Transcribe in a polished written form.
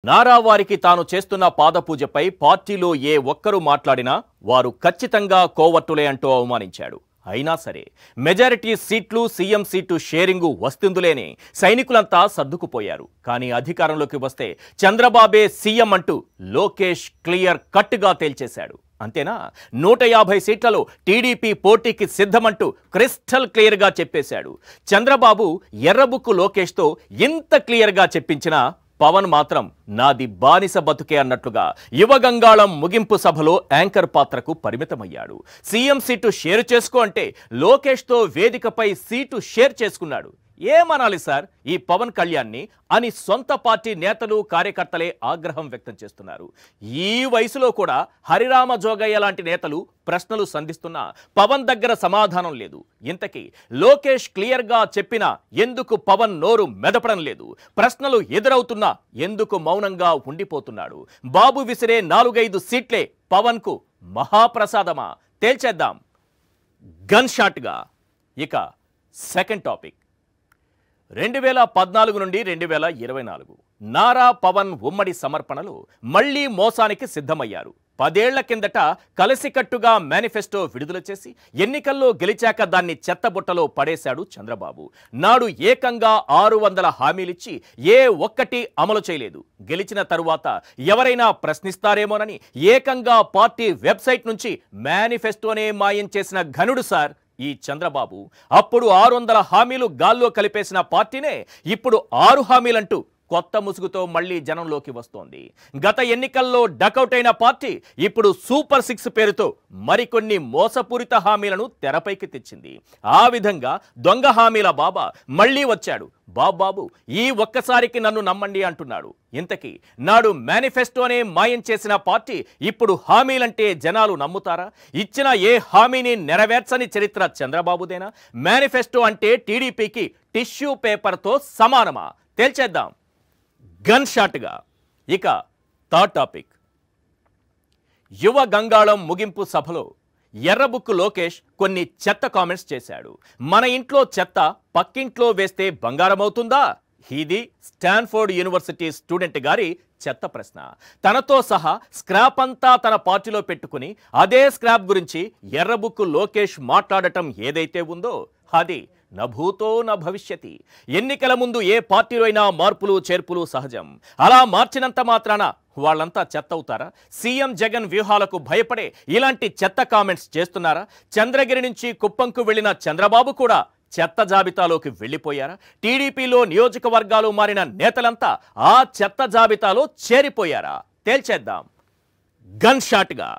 నారా వారికి తాను చేస్తున్న పాదపూజపై పార్టీలో ఏ ఒక్కరు మాట్లాడినా వారు ఖచ్చితంగా కోవర్టులే అంటూ అవమానించాడు. అయినా సరే మెజారిటీ సీట్లు సీఎం సీటు షేరింగు వస్తుందులేని సైనికులంతా సర్దుకుపోయారు. కానీ అధికారంలోకి వస్తే చంద్రబాబే సీఎం అంటూ లోకేష్ క్లియర్ కట్గా తేల్చేశాడు. అంతేనా, 150 సీట్లలో టీడీపీ పోటీకి సిద్ధమంటూ క్రిస్టల్ క్లియర్గా చెప్పేశాడు. చంద్రబాబు ఎర్రబుక్కు లోకేష్తో ఇంత క్లియర్గా చెప్పించినా పవన్ మాత్రం నాది బానిస బతుకే అన్నట్లుగా యువగంగాళం ముగింపు సభలో యాంకర్ పాత్రకు పరిమితమయ్యాడు. సీఎం సీటు షేర్ చేసుకో అంటే లోకేష్తో వేదికపై సీటు షేర్ చేసుకున్నాడు. ఏమనాలి సార్ ఈ పవన్ కళ్యాణ్ని అని సొంత పార్టీ నేతలు కార్యకర్తలే ఆగ్రహం వ్యక్తం చేస్తున్నారు. ఈ వయసులో కూడా హరిరామ జోగయ్య లాంటి నేతలు ప్రశ్నలు సంధిస్తున్నా పవన్ దగ్గర సమాధానం లేదు. ఇంతకీ లోకేష్ క్లియర్గా చెప్పినా ఎందుకు పవన్ నోరు మెదపడం లేదు? ప్రశ్నలు ఎదురవుతున్నా ఎందుకు మౌనంగా ఉండిపోతున్నాడు? బాబు విసిరే 4-5 సీట్లే పవన్కు మహాప్రసాదమా? తేల్చేద్దాం గన్ షాట్గా. ఇక సెకండ్ టాపిక్, 2014 నుండి 2024 నారా పవన్ ఉమ్మడి సమర్పణలు మళ్లీ మోసానికి సిద్ధమయ్యారు. 10 ఏళ్ల కిందట కలిసికట్టుగా మేనిఫెస్టో విడుదల చేసి ఎన్నికల్లో గెలిచాక దాన్ని చెత్తబుట్టలో పడేశాడు చంద్రబాబు. నాడు ఏకంగా 600 హామీలిచ్చి ఏ ఒక్కటి అమలు చేయలేదు. గెలిచిన తరువాత ఎవరైనా ప్రశ్నిస్తారేమోనని ఏకంగా పార్టీ వెబ్సైట్ నుంచి మేనిఫెస్టోనే మాయం చేసిన ఘనుడు సార్ ఈ చంద్రబాబు. అప్పుడు 600 హామీలు గాల్లో కలిపేసిన పార్టీనే ఇప్పుడు 6 హామీలంటూ కొత్త ముసుగుతో మళ్లీ జనంలోకి వస్తోంది. గత ఎన్నికల్లో డకౌట్ అయిన పార్టీ ఇప్పుడు సూపర్ 6 పేరుతో మరికొన్ని మోసపూరిత హామీలను తెరపైకి తెచ్చింది. ఆ విధంగా దొంగ హామీల బాబా మళ్లీ వచ్చాడు. బాబు ఈ ఒక్కసారికి నన్ను నమ్మండి అంటున్నాడు. ఇంతకీ నాడు మేనిఫెస్టోనే మాయం చేసిన పార్టీ ఇప్పుడు హామీలంటే జనాలు నమ్ముతారా? ఇచ్చిన ఏ హామీని నెరవేర్చని చరిత్ర చంద్రబాబుదేనా? మేనిఫెస్టో అంటే టీడీపీకి టిష్యూ పేపర్తో సమానమా? తేల్చేద్దాం గన్ షాట్గా. ఇక థర్డ్ టాపిక్, యువ గంగాళం ముగింపు సభలో ఎర్రబుక్కు లోకేష్ కొన్ని చెత్త కామెంట్స్ చేశాడు. మన ఇంట్లో చెత్త పక్కింట్లో వేస్తే బంగారమవుతుందా? ఇది స్టాన్ఫోర్డ్ యూనివర్సిటీ స్టూడెంట్ గారి చెత్త ప్రశ్న. తనతో సహా స్క్రాప్ అంతా తన పార్టీలో పెట్టుకుని అదే స్క్రాప్ గురించి ఎర్రబుక్కు లోకేష్ మాట్లాడటం ఏదైతే ఉందో అది నభూతో న భవిష్యతి. ఎన్నికల ముందు ఏ పార్టీలో అయినా మార్పులు చేర్పులు సహజం. అలా మార్చినంత మాత్రాన వాళ్ళంతా చెత్త అవుతారా? సీఎం జగన్ వ్యూహాలకు భయపడే ఇలాంటి చెత్త కామెంట్స్ చేస్తున్నారా? చంద్రగిరి నుంచి కుప్పంకు వెళ్లిన చంద్రబాబు కూడా చెత్త జాబితాలోకి వెళ్లిపోయారా? టీడీపీలో నియోజకవర్గాలు మారిన నేతలంతా ఆ చెత్త జాబితాలో చేరిపోయారా? తేల్చేద్దాం గన్ షాట్గా.